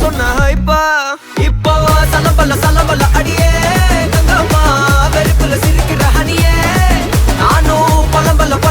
சொன்ன ஹைப்பா இப்போ சலம்பல அடியே கங்கம்மா வெறுப்புல சிரிக்கிற ஹனியே நானும் பலம்பல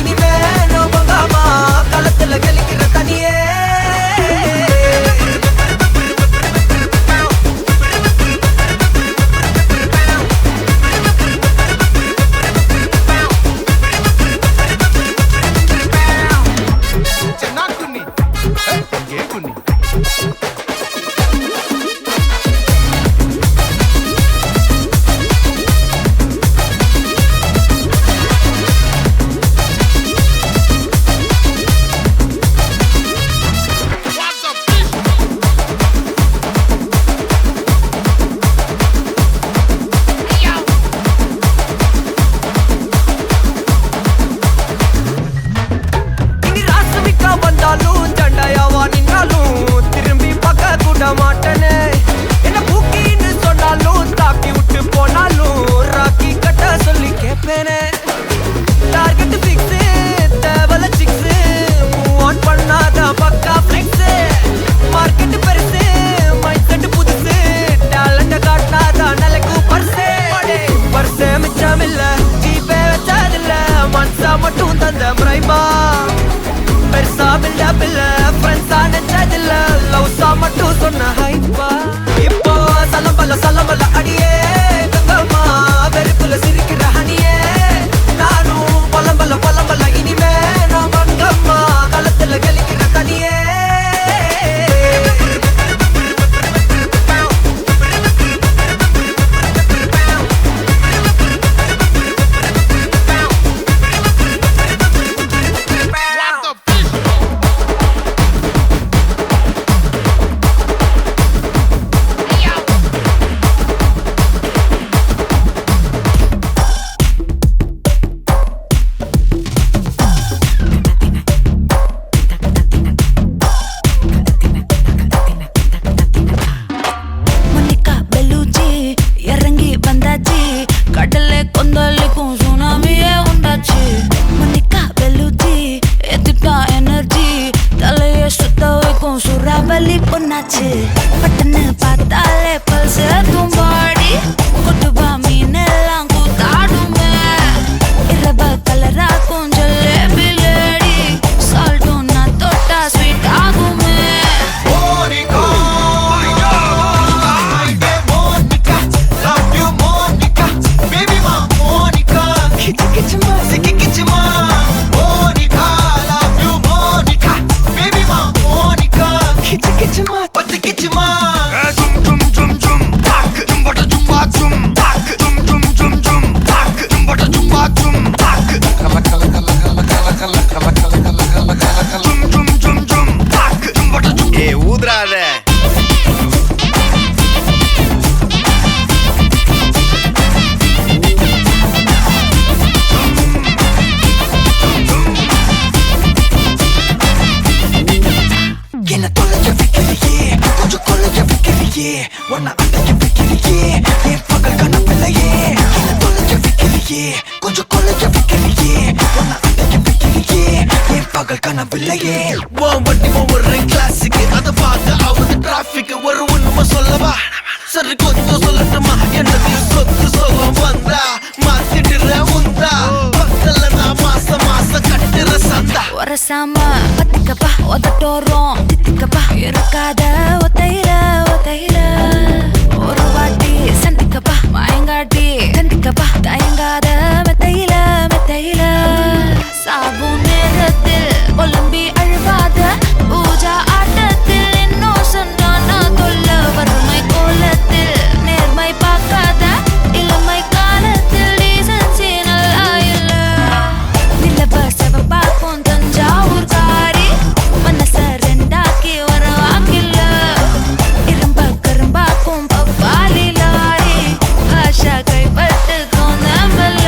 இனிமே நோபங்காமா களத்துல கெளிக்கிற தனியே மாட்டனே என்ன பூக்கின்னு சொன்னாலும் தாக்கி விட்டு போனாலும் ராக்கி கட்ட சொல்லி கேட்பேனே டார்கெட் பிக்ஸ் தேவல சிக்ஸ் மூவ் ஆன் பண்ணாத பக்கா ஃபிளெக்ஸ் மார்க்கெட் பெருசு மைண்ட் செட் புதுசு டேலண்ட காட்டினாத நிலைக்கு பர்சே மிச்சமில்ல ஜிபே வச்சதில்ல மனசா மட்டும் தந்த பிரைபா பெருசா பில்ல ஃப்ரெண்ட்ஸா நெச்சதில்ல லவ்ஸா மட்டும் சொன்ன ஹைப்பா இப்போ சலம்பல அடியே கங்கம்மா வெறுப்புல சிரிக்கிற ஹனியே நானும் பலம்பல இனிமே நான் மங்கம்மா களத்துல கெளிக்கிற தனியே பொன்னாச்சு பட்டன்னு பார்த்தாலே பல்ஸ் தும்பாடி கொட்டுபா மீன் எல்லாம் கூத்தாடுமே இரவ கலரா கொஞ்சம் பிளேடி சால்ட்டும் நான் தொட்டா ஸ்வீட் ஆகுமே ஒன்ன அட்டைக்க வைக்கிறியே என் பகல் கனப்பில்லையே என்ன தொலைக்க வைக்கிறியே கொஞ்சம் கொலைக்க வைக்கிறியே ஒன்ன அட்டைக்க வைக்கிறியே என் பகல் கனப்பில்லையே வண்டி ஒவ்வொரு கிளாஸுக்கு அதை பார்க்க ஆகுது டிராபிக் ஒரு உண்மை சொல்லவா சரி கொஞ்சம் சொல்லட்டுமா என்னது சொத்து சொல்லம் வந்தா மாத்திடுற உந்தா பக்கத்துல நான் மாசம் கட்டுற சந்தா ஒரசாம பத்திக்கப்பா ஒதட்டோரம் தித்திக்கப்பா இருக்காத ஒத்தையில ஒரு வாட்டி சந்திக்கப்பா மாயங்காட்டி கண்டிக்கப்பா தயங்காத மெத்தையில சாபு நேரத்தில் ஒலம்பி அழுவாத பூஜா ஆட்டத்தில் இன்னும் சொன்னானா கொல்ல வறுமை கோலத்தில் நேர்மை பார்க்காத இளமை காலத்தில் டீசன்சி நல்லா இல்ல நிலவ செவப்பாக்கும் தஞ்சாவூர் காரி மனச ரெண்டாக்கி வர வாக்கில்ல இரும்ப கரும்பாக்கும் பப்பாலி லாரி பாஷா கைப்பட்டுக்கும் நம்பல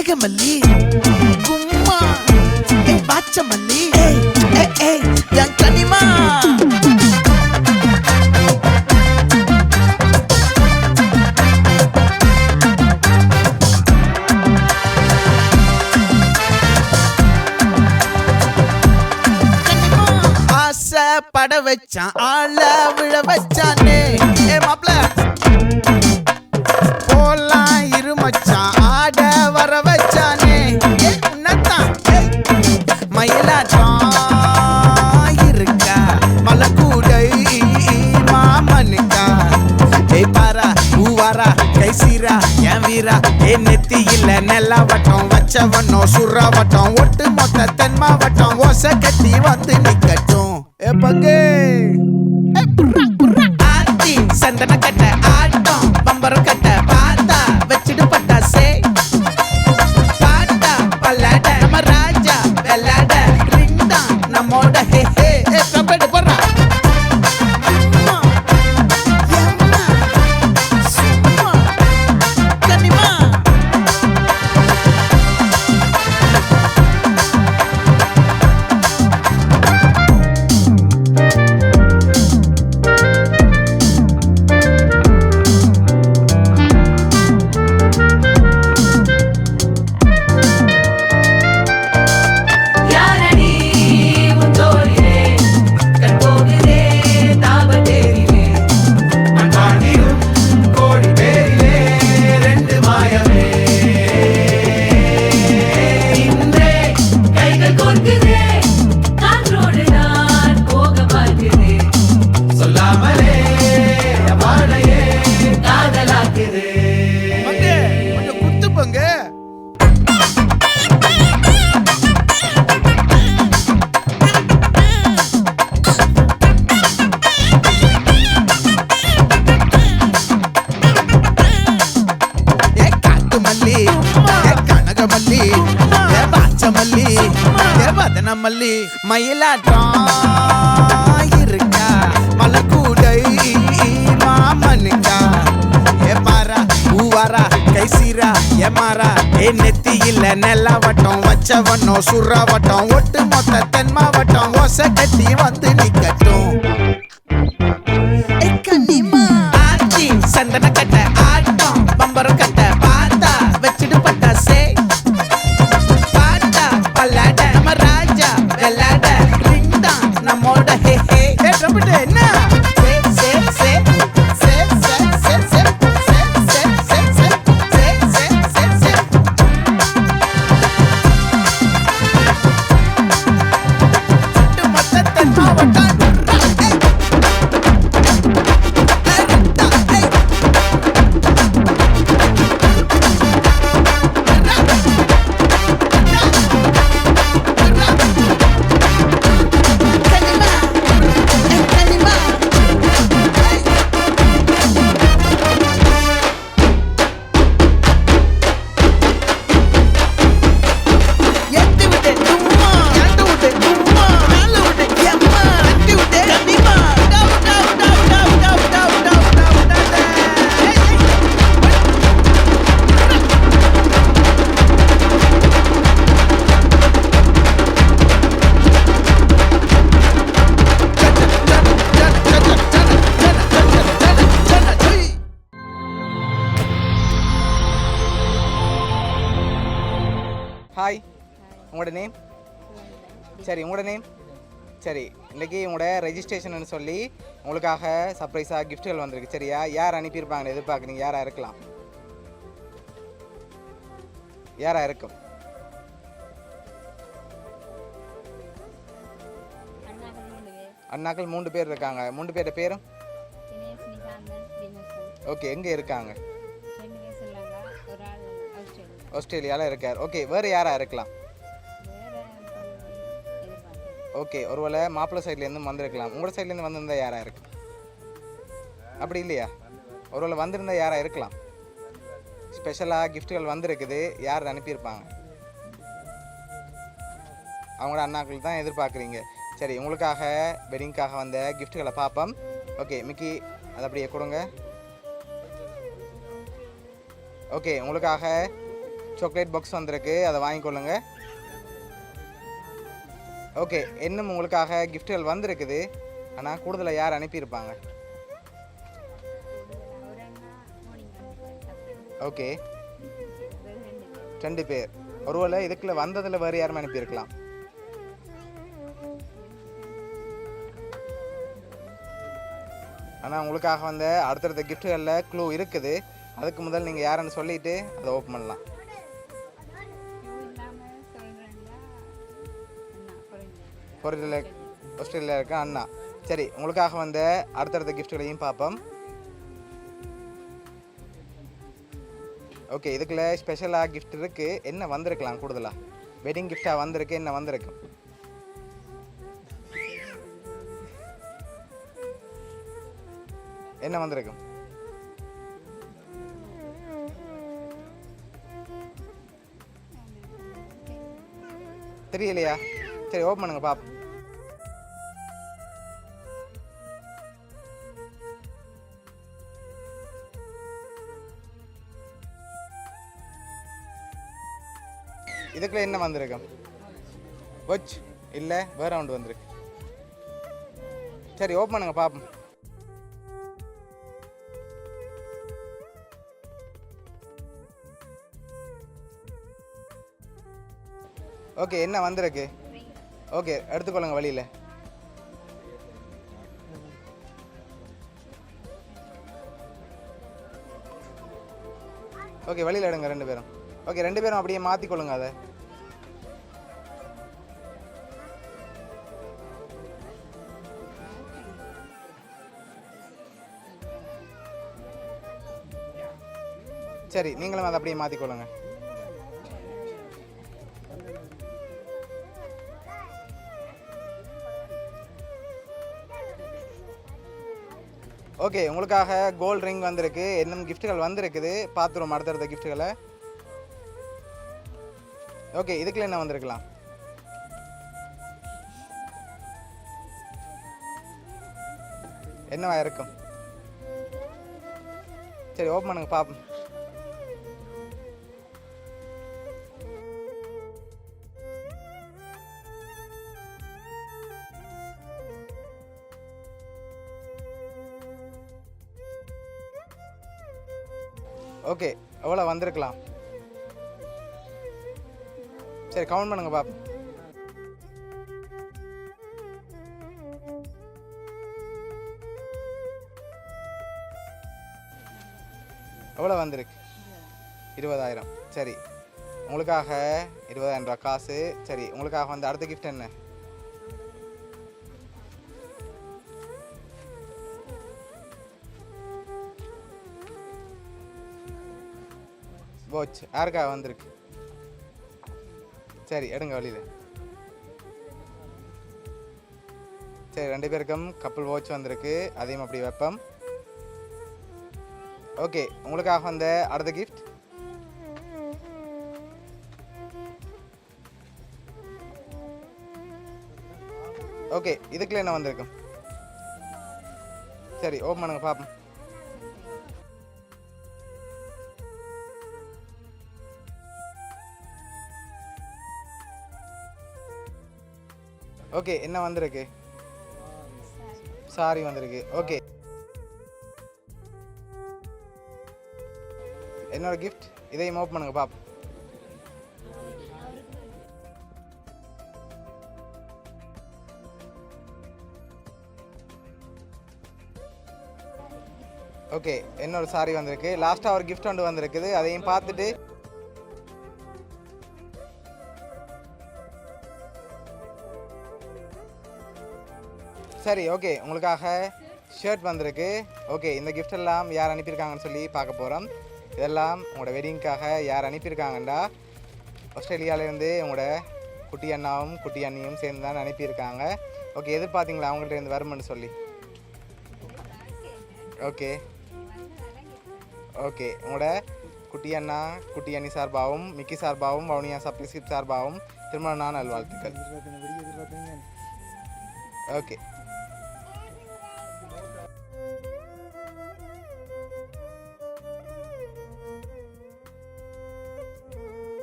கனகமல்லி கும்மா பாச்சமல்லி என் கனிமா பட வச்சான் ஆள விழ வச்சானே மாப்ள போலாம் இருமச்சான் ஆட வர வச்சானே உன்னத்தான் மயிலாட்டம் இருக்கா மலக்கூடை மாமனுக்கா பாரா பூவாரா கைசீரா என் வீரா நெத்தி இல்ல நெல்லா வட்டம் வச்சவனோ சுறா வட்டம் ஒட்டு மொத்த தென் மாவட்டம் ஓசை கட்டி வந்து நிக்கட்டும் பங்கே ஆத்தி சந்தன கட்ட ஆட்டம் பம்பரம் கட்ட பாத்தா வச்சிடு பட்டாசே பாட்டா பல்லாட நம்ம ராஜா வெள்ளாட ரிங் தான் நம்மோட ஹே ஹே கம்பெடு போடுறா மல்லி மயிலாட்டம் இருக்கா மலக்கூடை மாமனுக்கா பாரா பூவாரா கைசீரா மாறா நெத்தி இல்ல நெல்லா வட்டம் வச்சவனோ சுறா வட்டம் ஒட்டு மொத்த தென் மாவட்டம் ஓசை கட்டி வந்து நிக்கட்டும் ஆச்சி சந்தன கட்ட ஆட்டம் பம்பரம் கட்ட பாத்தா வச்சிடு பட்டாசே பாட்டா பல்லாட நம்ம ராஜா வெள்ளாட ரிங் தான் நம்மோட ஹே ஹே ட்ரம்பட் என்ன ஹாய், உங்களோட நேம்? சரி, உங்களோட நேம்? சரி, இன்றைக்கி உங்களோட ரெஜிஸ்ட்ரேஷன் சொல்லி உங்களுக்காக சர்ப்ரைஸாக கிஃப்ட்டுகள் வந்திருக்கு. சரியா? யார் அனுப்பியிருப்பாங்கன்னு எதிர்பார்க்குறீங்க? யாராக இருக்கலாம்? யாராக இருக்கும்? அண்ணாக்கள் 3 பேர் இருக்காங்க. 3 பேரோட பேரும்? ஓகே, எங்கே இருக்காங்க? ஆஸ்திரேலியாவில் இருக்கார். ஓகே, வேறு யாராக இருக்கலாம்? ஓகே, ஒருவேளை மாப்பிள்ளை சைட்லேருந்து வந்திருக்கலாம். உங்களோட சைட்லேருந்து வந்திருந்தால் யாராக இருக்கு? அப்படி இல்லையா? ஒருவேளை வந்திருந்தால் யாராக இருக்கலாம்? ஸ்பெஷலாக கிஃப்ட்டுகள் வந்திருக்குது. யார் அனுப்பியிருப்பாங்க? அவங்களோட அண்ணாக்கள் தான் எதிர்பார்க்குறீங்க. சரி, உங்களுக்காக வெட்டிங்காக வந்த கிஃப்ட்டுகளை பார்ப்போம். ஓகே, மிக்கி அதை அப்படியே கொடுங்க. ஓகே, உங்களுக்காக சாக்லேட் பாக்ஸ் வந்திருக்கு, அதை வாங்கிக்கொள்ளுங்க. ஓகே, இன்னும் உங்களுக்காக கிஃப்ட்டுகள் வந்திருக்குது. ஆனால் கூடுதலாக யார் அனுப்பியிருப்பாங்க? ஓகே, 2 பேர். ஒருவேளை இதுக்குள்ள வந்ததில் வேறு யாரும் அனுப்பியிருக்கலாம். ஆனால் உங்களுக்காக வந்த அடுத்தடுத்த கிஃப்ட்டுகளில் க்ளூ இருக்குது. அதுக்கு முதல் நீங்கள் யாருன்னு சொல்லிவிட்டு அதை ஓப்பன் பண்ணலாம். ஆஸ்திரேலியா இருக்க அண்ணா. சரி, உங்களுக்காக வந்த அடுத்தடுத்த கிஃப்ட்டுகளையும் பார்ப்போம். ஓகே, இதுக்குள்ள ஸ்பெஷலாக கிஃப்ட் இருக்குது. என்ன வந்திருக்கலாம் கூடுதலாக? வெட்டிங் கிஃப்டாக வந்திருக்கு. என்ன வந்திருக்கு? என்ன வந்திருக்கு? தெரியலையா? சரி, ஓப்பன் பண்ணுங்க பாப்போம். இதுக்குள்ள என்ன வந்திருக்கு? வாட்ச் இல்லை, வேற ரவுண்ட் வந்திருக்கு. சரி, ஓப்பன் பண்ணுங்க பாப்போம். ஓகே, என்ன வந்திருக்கு? ஓகே, எடுத்துக்கொள்ளுங்க வழியில். ஓகே, வழியில் எடுங்க 2 பேரும். ஓகே, 2 பேரும் அப்படியே மாற்றிக்கொள்ளுங்க அதை. சரி, நீங்களும் அதை அப்படியே மாற்றிக்கொள்ளுங்க. ஓகே, உங்களுக்காக கோல்ட் ரிங் வந்திருக்கு. இன்னும் கிஃப்ட்டுகள் வந்திருக்குது. பார்த்துருவோம் அடுத்தடுத்த கிஃப்ட்டுகளை. ஓகே, இதுக்குள்ள என்ன வந்திருக்கலாம்? என்னவா இருக்கும்? சரி, ஓப்பன் பண்ணுங்க பாப்போம். ஓகே, எவ்வளோ வந்திருக்கலாம்? சரி, கவுண்ட் பண்ணுங்க பாப்போம். எவ்வளோ வந்திருக்கு? 20,000. சரி, உங்களுக்காக 20,000 ரூபா காசு. சரி, உங்களுக்காக வந்து அடுத்த கிஃப்ட் என்ன? வாட்ச். யாருக்காக வந்திருக்கு? சரி, எடுங்க வழியில். சரி, 2 பேருக்கும் கப்பல் வாட்ச் வந்திருக்கு. அதையும் அப்படி வைப்போம். ஓகே, உங்களுக்காக வந்த அடுத்த கிஃப்ட். ஓகே, இதுக்குள்ள என்ன வந்திருக்கும்? சரி, ஓப்பன் பண்ணுங்க பாப்போம். ஓகே, என்ன வந்திருக்கு? சாரி வந்திருக்கு. ஓகே, என்னோட கிஃப்ட். இதையும் ஓப்பன் பண்ணுங்க பாப்போம். ஓகே, என்னோட சாரி வந்திருக்கு. லாஸ்ட்டாக ஒரு கிஃப்ட் ஒன்று வந்திருக்குது. அதையும் பார்த்துட்டு சரி, ஓகே, உங்களுக்காக ஷர்ட் வந்திருக்கு. ஓகே, இந்த கிஃப்ட் எல்லாம் யார் அனுப்பியிருக்காங்கன்னு சொல்லி பார்க்க போகிறோம். இதெல்லாம் உங்களோட வெட்டிங்க்காக யார் அனுப்பியிருக்காங்கண்டா ஆஸ்திரேலியாவிலேருந்து உங்களோட குட்டி அண்ணாவும் குட்டி அண்ணியும் சேர்ந்து தான் அனுப்பியிருக்காங்க. ஓகே, எதிர்பார்த்தீங்களா அவங்கள்ட்ட இருந்து வருமென்னு சொல்லி? ஓகே ஓகே, உங்களோட குட்டி அண்ணா குட்டி அண்ணி சார்பாகவும் மிக்கி சார்பாகவும் வவுனியா சப்ளிஸ்கிப் சார்பாகவும் திருமண நாள் நல்வாழ்த்துக்கள். ஓகே.